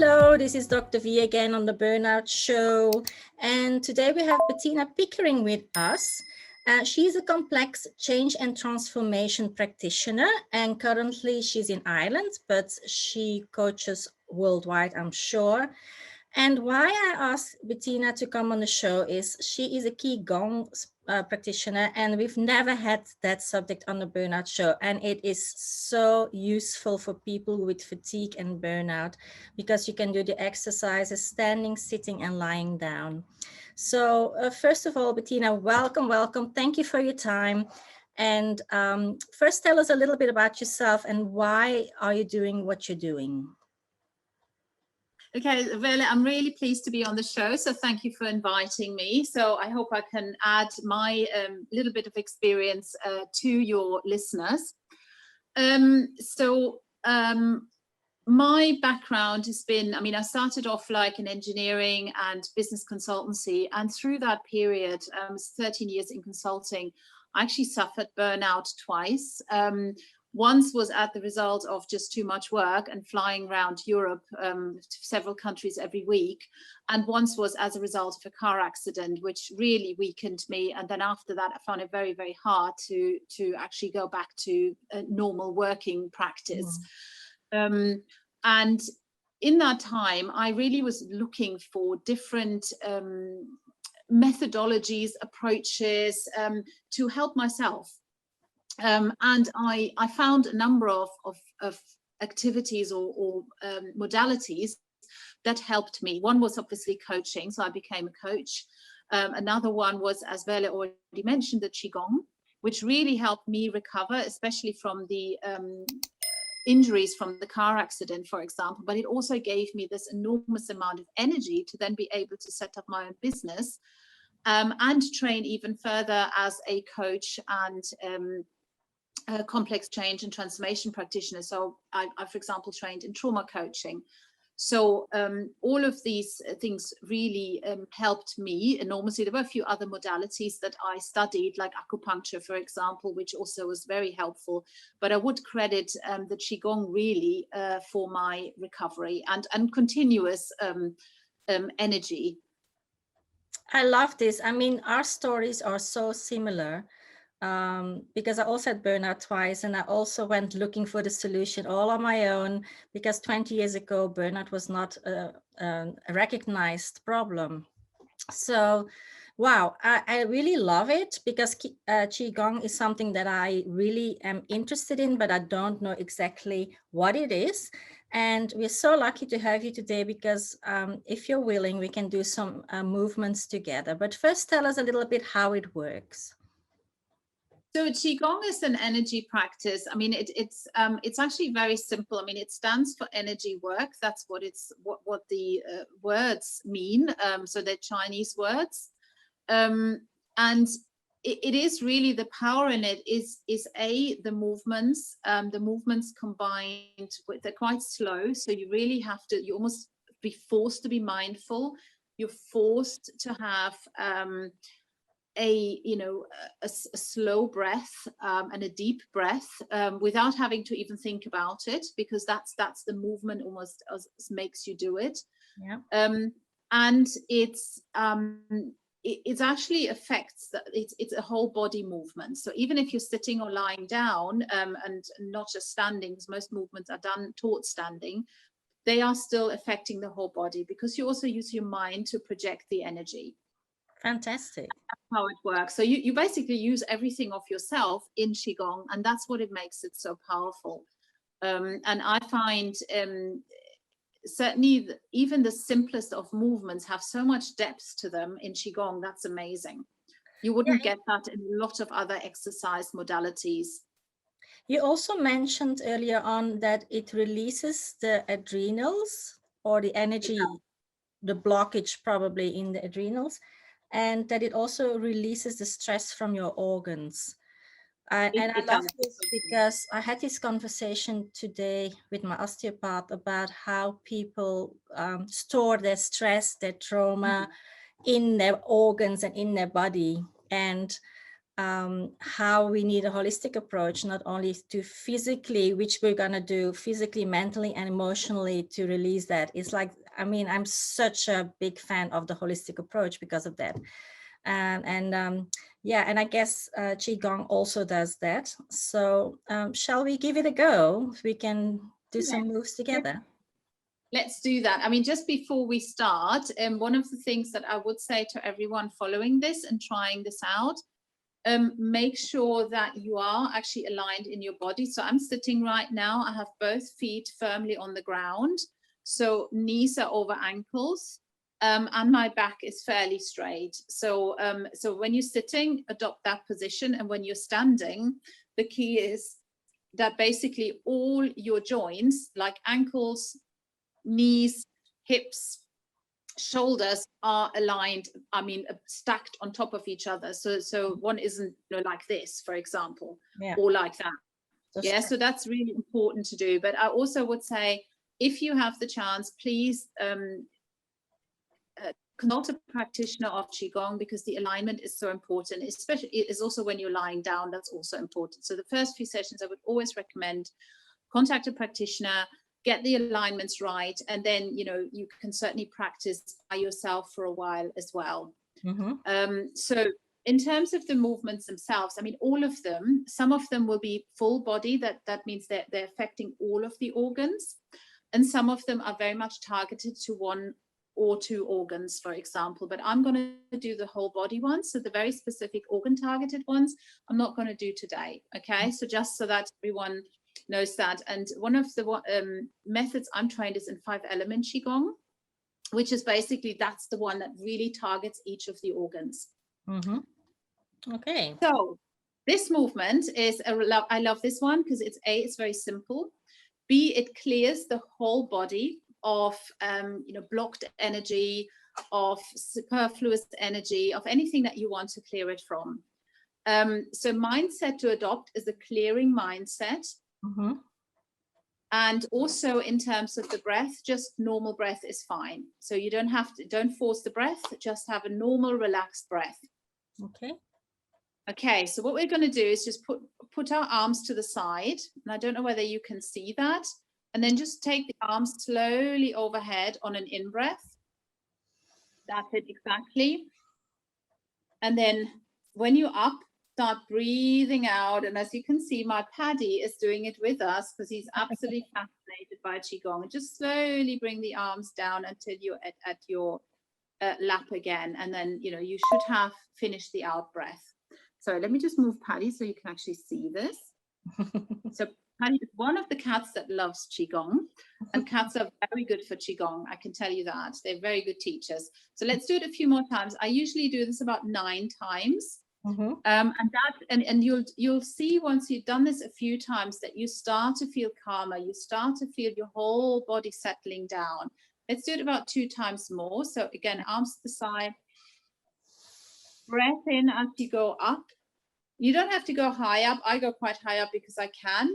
Hello, this is Dr. V again on the Burnout Show. And today we have Bettina Pickering with us. She's a complex change and transformation practitioner, and currently she's in Ireland, but she coaches worldwide, I'm sure. And why I asked Bettina to come on the show is she is a QiGong practitioner, and we've never had that subject on the Burnout Show. And it is so useful for people with fatigue and burnout because you can do the exercises standing, sitting, and lying down. So first of all, Bettina, welcome. Thank you for your time. And first, tell us a little bit about yourself and why are you doing what you're doing? Okay, Vele, I'm really pleased to be on the show, so thank you for inviting me. So I hope I can add my little bit of experience to your listeners. My background has been, I started off like in engineering and business consultancy, and through that period, 13 years in consulting, I actually suffered burnout twice. Once was at the result of just too much work and flying around Europe to several countries every week. And once was as a result of a car accident, which really weakened me. And then after that, I found it very, very hard to actually go back to a normal working practice. And in that time, I really was looking for different methodologies, approaches to help myself. And I found a number of activities or modalities that helped me. One was obviously coaching, so I became a coach. Another one was, as Vele already mentioned, the QiGong, which really helped me recover, especially from the injuries from the car accident, for example. But it also gave me this enormous amount of energy to then be able to set up my own business and train even further as a coach and a complex change and transformation practitioner. So I, for example, trained in trauma coaching. So all of these things really helped me enormously. There were a few other modalities that I studied, like acupuncture, for example, which also was very helpful. But I would credit the QiGong really for my recovery and continuous energy. I love this. I mean, our stories are so similar. Because I also had burnout twice, and I also went looking for the solution all on my own, because 20 years ago, burnout was not a recognized problem. So, wow, I really love it, because QiGong is something that I really am interested in, but I don't know exactly what it is. And we're so lucky to have you today, because if you're willing, we can do some movements together. But first, tell us a little bit how it works. So QiGong is an energy practice. I mean, it's actually very simple. I mean, it stands for energy work. That's what the words mean. So they're Chinese words, and it is really, the power in it is the movements. The movements combined with, they're quite slow. So you really have to. You almost be forced to be mindful. You're forced to have a slow breath and a deep breath without having to even think about it, because that's the movement almost makes you do it. Yeah. And it's actually affects that. It's a whole body movement. So even if you're sitting or lying down and not just standing, because most movements are done taught standing, they are still affecting the whole body, because you also use your mind to project the energy. Fantastic. That's how it works. So you basically use everything of yourself in QiGong, and that's what it makes it so powerful. And I find certainly even the simplest of movements have so much depth to them in QiGong. That's amazing. You wouldn't get that in a lot of other exercise modalities. You also mentioned earlier on that it releases the adrenals, or the energy, the blockage probably in the adrenals, and that it also releases the stress from your organs. And I love this because I had this conversation today with my osteopath about how people store their stress, their trauma in their organs and in their body. And how we need a holistic approach, not only to physically, which we're going to do physically, mentally, and emotionally to release that. It's like, I mean, I'm such a big fan of the holistic approach because of that. Yeah, and I guess QiGong also does that. So shall we give it a go? We can do some moves together. Let's do that. I mean, just before we start, one of the things that I would say to everyone following this and trying this out, make sure that you are actually aligned in your body. So I'm sitting right now, I have both feet firmly on the ground. So knees are over ankles, and my back is fairly straight. So, so when you're sitting, adopt that position. And when you're standing, the key is that basically all your joints, like ankles, knees, hips, shoulders, are aligned, I mean, stacked on top of each other. So one isn't, you know, like this, for example, or like that. Yeah, so that's really important to do. But I also would say, if you have the chance, please consult a practitioner of QiGong, because the alignment is so important, especially it is also when you're lying down, that's also important. So the first few sessions, I would always recommend contact a practitioner, get the alignments right, and then, you know, you can certainly practice by yourself for a while as well. So in terms of the movements themselves, I mean, all of them, some of them will be full body, that means that they're affecting all of the organs, and some of them are very much targeted to one or two organs, for example. But I'm going to do the whole body ones, so the very specific organ targeted ones I'm not going to do today. Okay, so just so that everyone knows that. And one of the methods I'm trained is in 5-element QiGong, which is basically, that's the one that really targets each of the organs. Okay. So this movement is, I love this one because it's very simple. B, it clears the whole body of you know, blocked energy, of superfluous energy, of anything that you want to clear it from. So mindset to adopt is a clearing mindset. And also in terms of the breath, just normal breath is fine. So you don't force the breath, just have a normal relaxed breath. Okay, so what we're going to do is just put our arms to the side, and I don't know whether you can see that, and then just take the arms slowly overhead on an in-breath. That's it, exactly. And then when you're up, start breathing out. And as you can see, my Paddy is doing it with us because he's absolutely fascinated by QiGong. And just slowly bring the arms down until you're at your lap again. And then, you know, you should have finished the out breath. So let me just move Paddy so you can actually see this. So Paddy is one of the cats that loves QiGong, and cats are very good for QiGong. I can tell you that. They're very good teachers. So let's do it a few more times. I usually do this about 9 times. And you'll see once you've done this a few times that you start to feel calmer. You start to feel your whole body settling down. Let's do it about 2 times more. So again, arms to the side. Breath in as you go up. You don't have to go high up. I go quite high up because I can.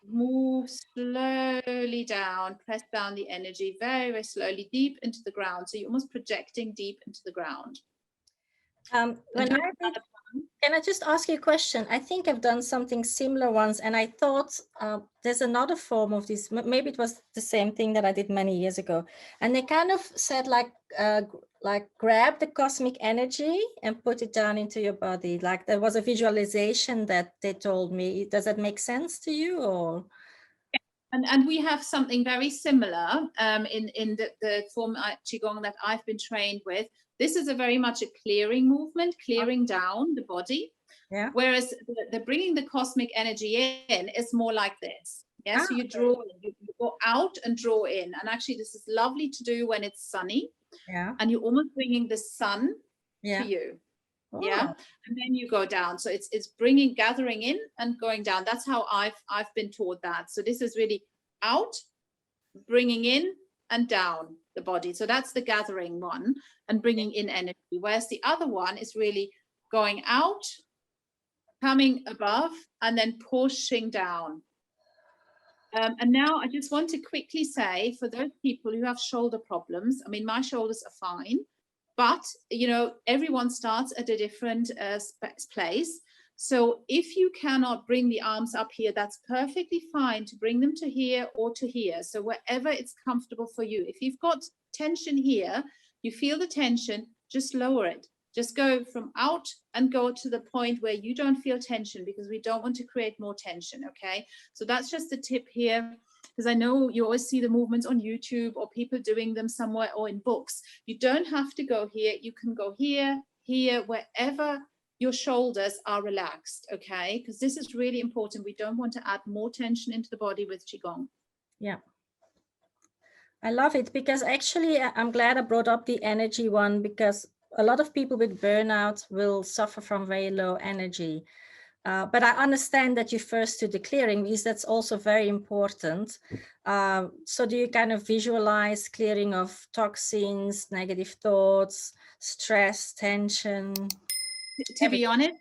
Move slowly down, press down the energy very, very slowly, deep into the ground. So you're almost projecting deep into the ground. Can I just ask you a question? I think I've done something similar once, and I thought there's another form of this. Maybe it was the same thing that I did many years ago. And they kind of said like grab the cosmic energy and put it down into your body. Like there was a visualization that they told me. Does that make sense to you, or? And we have something very similar in the form QiGong that I've been trained with. This is a very much a clearing movement, clearing down the body. Yeah. Whereas the bringing the cosmic energy in is more like this. Yeah. So you draw, you go out and draw in. And actually, this is lovely to do when it's sunny. Yeah. And you're almost bringing the sun to you. Oh. Yeah. And then you go down. So it's gathering in and going down. That's how I've been taught that. So this is really out, bringing in and down the body. So that's the gathering one, and bringing in energy. Whereas the other one is really going out, coming above, and then pushing down. And now I just want to quickly say, for those people who have shoulder problems, I mean, my shoulders are fine. But, you know, everyone starts at a different place. So if you cannot bring the arms up here, that's perfectly fine to bring them to here or to here. So wherever it's comfortable for you. If you've got tension here, you feel the tension, just lower it. Just go from out and go to the point where you don't feel tension, because we don't want to create more tension, okay? So that's just a tip here, because I know you always see the movements on YouTube or people doing them somewhere or in books. You don't have to go here. You can go here, here, wherever your shoulders are relaxed, okay? Because this is really important. We don't want to add more tension into the body with Qigong. Yeah. I love it, because actually I'm glad I brought up the energy one, because a lot of people with burnout will suffer from very low energy. But I understand that you first do the clearing, because that's also very important. So do you kind of visualize clearing of toxins, negative thoughts, stress, tension? To be honest,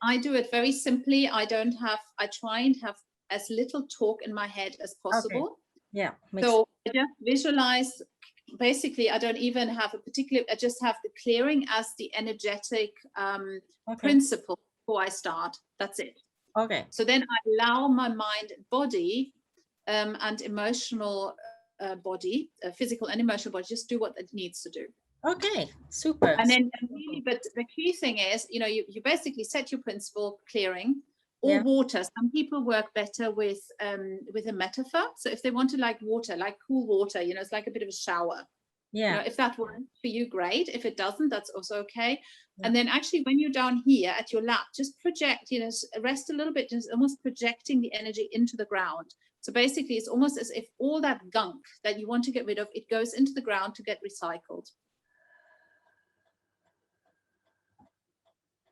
I do it very simply. I try and have as little talk in my head as possible. Okay. Yeah. So I just visualize. Basically, I don't even have a particular, I just have the clearing as the energetic principle before I start. That's it. Okay. So then I allow my mind, body, and emotional body, physical and emotional body, just do what it needs to do. Okay, super. And then really, but the key thing is, you know, you basically set your principle, clearing, or water. Some people work better with a metaphor. So if they want to like water, like cool water, you know, it's like a bit of a shower. Yeah. You know, if that works for you, great. If it doesn't, that's also okay. Yeah. And then actually when you're down here at your lap, just project, you know, rest a little bit, just almost projecting the energy into the ground. So basically it's almost as if all that gunk that you want to get rid of, it goes into the ground to get recycled.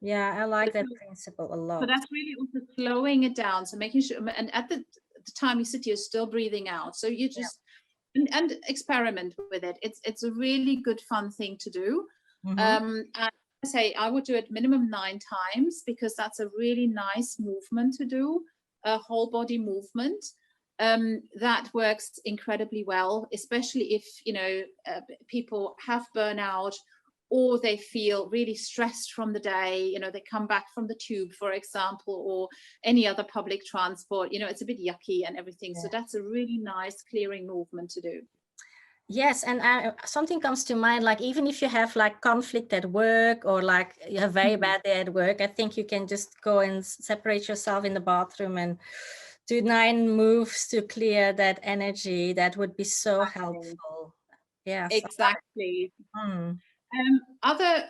Yeah, I like that principle a lot. So that's really also slowing it down. So making sure, and at the time you sit, you're still breathing out. So you just, and experiment with it. It's a really good, fun thing to do. And I say I would do it minimum 9 times, because that's a really nice movement to do, a whole body movement. That works incredibly well, especially if, you know, people have burnout, or they feel really stressed from the day, you know, they come back from the tube, for example, or any other public transport, you know, it's a bit yucky and everything. Yeah. So that's a really nice clearing movement to do. Yes, and something comes to mind, like even if you have like conflict at work, or like you have very bad day at work, I think you can just go and separate yourself in the bathroom and do 9 moves to clear that energy. That would be so helpful. Yeah, exactly.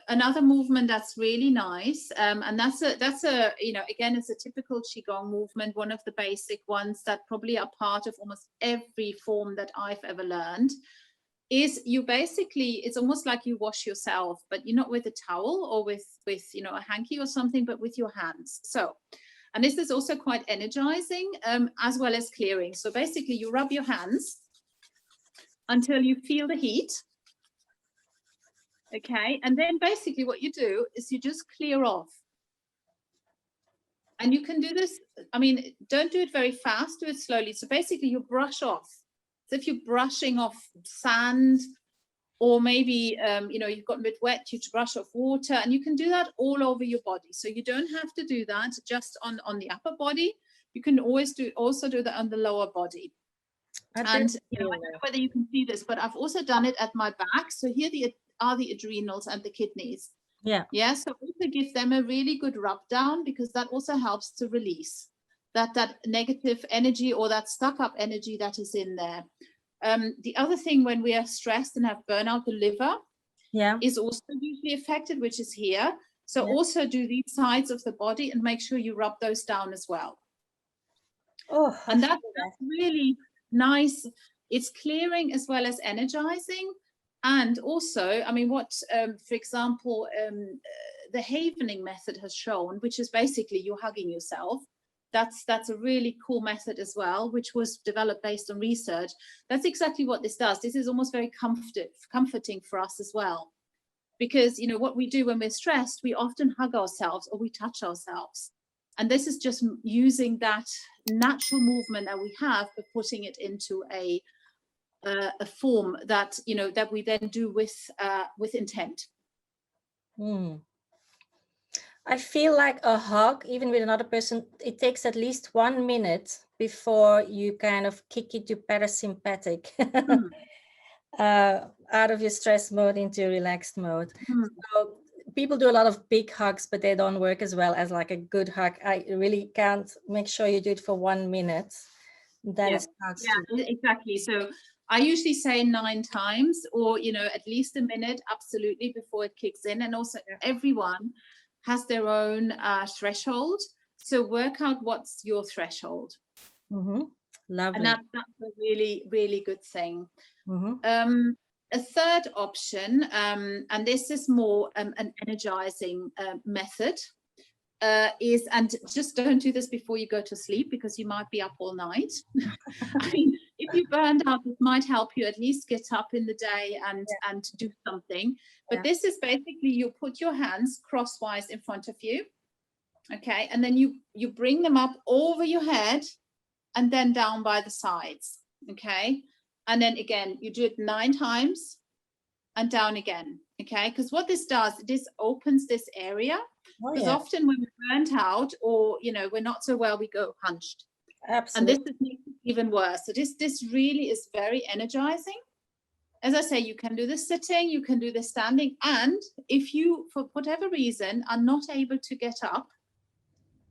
Another movement that's really nice, and that's a you know, again, it's a typical Qigong movement, one of the basic ones that probably are part of almost every form that I've ever learned, is you basically, it's almost like you wash yourself, but you're not with a towel or with you know, a hanky or something, but with your hands. So, and this is also quite energizing, as well as clearing. So basically you rub your hands until you feel the heat. Okay, and then basically what you do is you just clear off. And you can do this, I mean, don't do it very fast, do it slowly. So basically you brush off. So if you're brushing off sand, or maybe, you know, you've got a bit wet, you brush off water, and you can do that all over your body. So you don't have to do that just on the upper body. You can also do that on the lower body. And you know, I don't know whether you can see this, but I've also done it at my back. So here are the adrenals and the kidneys. Yeah, so also give them a really good rub down, because that also helps to release that negative energy, or that stuck up energy that is in there. The other thing, when we are stressed and have burnout, the liver is also usually affected, which is here. So also do these sides of the body and make sure you rub those down as well. Oh, and that's really nice. It's clearing as well as energizing. And also, I mean, what, for example, the havening method has shown, which is basically you hugging yourself. That's a really cool method as well, which was developed based on research. That's exactly what this does. This is almost very comforting for us as well. Because, you know, what we do when we're stressed, we often hug ourselves or we touch ourselves. And this is just using that natural movement that we have, but putting it into a form that, you know, that we then do with intent. Mm. I feel like a hug, even with another person, it takes at least 1 minute before you kind of kick into parasympathetic, out of your stress mode into relaxed mode. So people do a lot of big hugs, but they don't work as well as like a good hug. I really can't. Make sure you do it for 1 minute. Then it starts to. Exactly. So I usually say 9 times, or at least a minute, absolutely, before it kicks in. And also everyone has their own threshold. So work out what's your threshold. Lovely. And that's a really, really good thing. A third option, and this is more an energizing method, is, and just don't do this before you go to sleep, because you might be up all night. I mean, if you're burned out, it might help you at least get up in the day and do something. But this is basically, you put your hands crosswise in front of you, okay, and then you bring them up over your head and then down by the sides, okay, and then again you do it 9 times and down again, okay, because what this does, this opens this area. Because often when we're burnt out, or we're not so well, we go hunched. Absolutely. And this is even worse. So this really is very energizing. As I say, you can do this sitting, you can do this standing, and if you, for whatever reason, are not able to get up,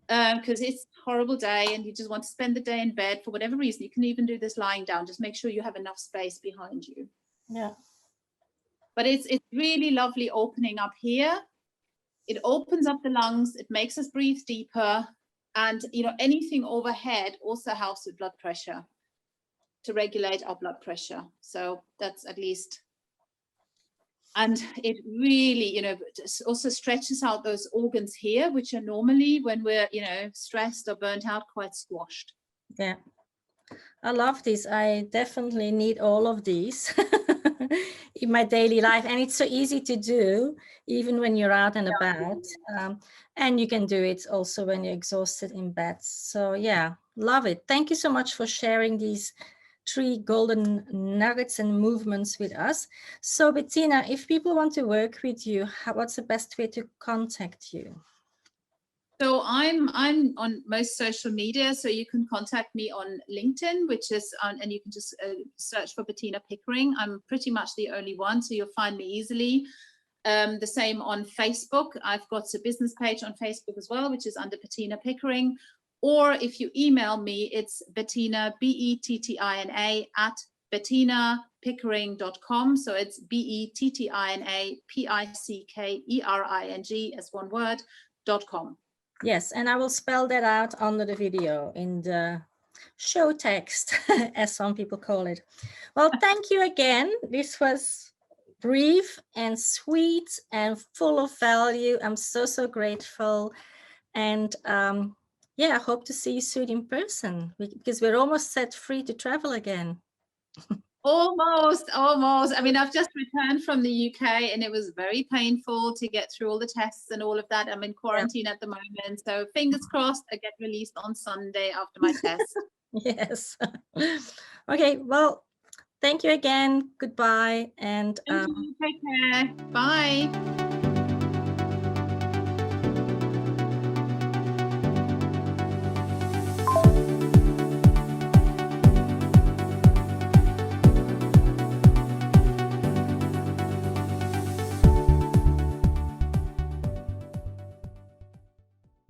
because it's a horrible day and you just want to spend the day in bed for whatever reason, you can even do this lying down. Just make sure you have enough space behind you. Yeah. But it's really lovely opening up here. It opens up the lungs, it makes us breathe deeper, and anything overhead also helps with blood pressure, to regulate our blood pressure. So that's at least, and it really also stretches out those organs here, which are normally, when we're stressed or burnt out, quite squashed. Yeah, I love this. I definitely need all of these in my daily life, and it's so easy to do even when you're out and about, and you can do it also when you're exhausted in bed. So yeah, love it. Thank you so much for sharing these 3 golden nuggets and movements with us. So Bettina, if people want to work with you, what's the best way to contact you? So I'm on most social media, so you can contact me on LinkedIn, which is and you can just search for Bettina Pickering. I'm pretty much the only one, so you'll find me easily. The same on Facebook. I've got a business page on Facebook as well, which is under Bettina Pickering. Or if you email me, it's Bettina, Bettina, at bettinapickering.com. So it's BETTINAPICKERING as one word, .com. Yes, and I will spell that out under the video in the show text, as some people call it. Well, thank you again. This was brief and sweet and full of value. I'm so grateful. And yeah, I hope to see you soon in person, because we're almost set free to travel again. Almost. I mean, I've just returned from the UK and it was very painful to get through all the tests and all of that. I'm in quarantine at the moment, so fingers crossed I get released on Sunday after my test. Yes. Okay, well, thank you again. Goodbye. And thank you. Take care. Bye.